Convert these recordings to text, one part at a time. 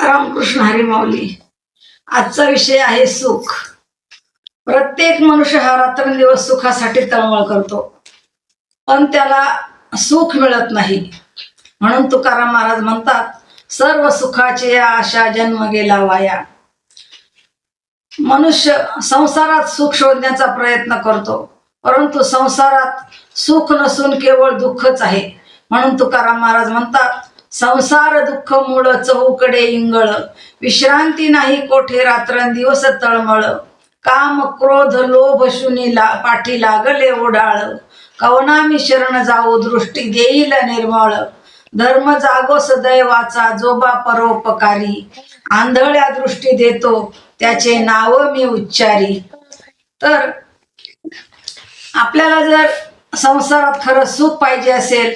रामकृष्ण हरी माऊली. आजचा विषय आहे सुख. प्रत्येक मनुष्य हा रात्रंदिवस सुखासाठी तळमळ करतो, पण त्याला सुख मिळत नाही. म्हणून तुकाराम महाराज म्हणतात, सर्व सुखाची आशा जन्म गेला वाया. मनुष्य संसारात सुख शोधण्याचा प्रयत्न करतो, परंतु संसारात सुख नसून केवळ दुःखच आहे. म्हणून तुकाराम महाराज म्हणतात, संसार दुःख मूळ चहूकडे इंगळ, विश्रांती नाही कोठे रात्रंदिवस तळमळ. काम क्रोध लोभ शुनी पाठी लागले ओढाळ, कवना मी शरण जाऊ दृष्टी देईल निर्मळ. धर्म जागोस दैवाचा जोबा परोपकारी, आंधळ्या दृष्टी देतो त्याचे नाव मी उच्चारी. तर आपल्याला जर संसारात खरं सुख पाहिजे असेल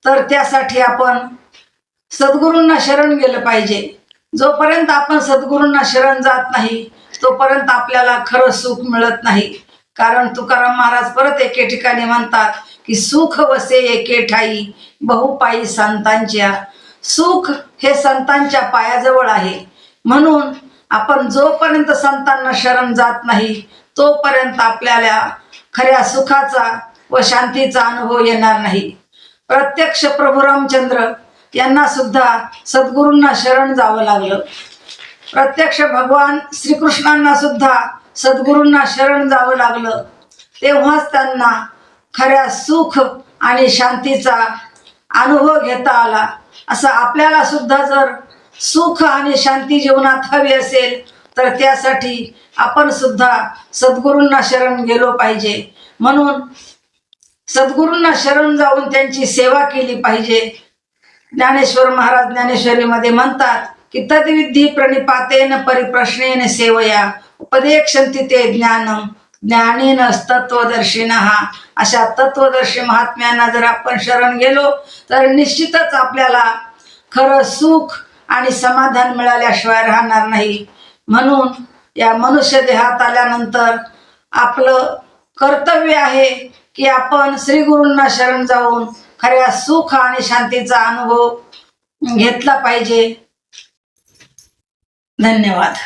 तर त्यासाठी आपण सद्गुरूंना शरण गेलं पाहिजे. जोपर्यंत आपण सद्गुरूंना शरण जात नाही तोपर्यंत आपल्याला खरं सुख मिळत नाही. कारण तुकाराम महाराज परत एके ठिकाणी म्हणतात की सुख वसे एके ठाई बहुपायी संतांच्या. सुख हे संतांच्या पायाजवळ आहे. म्हणून आपण जोपर्यंत संतांना शरण जात नाही तोपर्यंत आपल्याला खऱ्या सुखाचा व शांतीचा अनुभव येणार नाही. प्रत्यक्ष प्रभू रामचंद्र यांना सुद्धा सद्गुरूंना शरण जावं लागलं. प्रत्यक्ष भगवान श्रीकृष्णांना सुद्धा सद्गुरूंना शरण जावं लागलं. तेव्हाच त्यांना खऱ्या सुख आणि शांतीचा अनुभव घेता आला. असं आपल्याला सुद्धा जर सुख आणि शांती जीवनात हवी असेल तर त्यासाठी आपण सुद्धा सद्गुरूंना शरण गेलो पाहिजे. म्हणून सद्गुरूंना शरण जाऊन त्यांची सेवा केली पाहिजे. ज्ञानेश्वर महाराज ज्ञानेश्वरीमध्ये म्हणतात की तद्विधी प्रणिपातेन परिप्रश्नेन सेवया उपदेक्षन्ति ते ज्ञानम ज्ञानेन तत्वदर्शिनः. अशा तत्वदर्शी महात्म्यांना जर आपण शरण गेलो तर निश्चितच आपल्याला खरं सुख आणि समाधान मिळाल्याशिवाय राहणार नाही. म्हणून या मनुष्य देहात आल्यानंतर आपलं कर्तव्य आहे की आपण श्री गुरूंना शरण जाऊन खऱ्या सुख आणि शांतीचा अनुभव घेतला पाहिजे. धन्यवाद.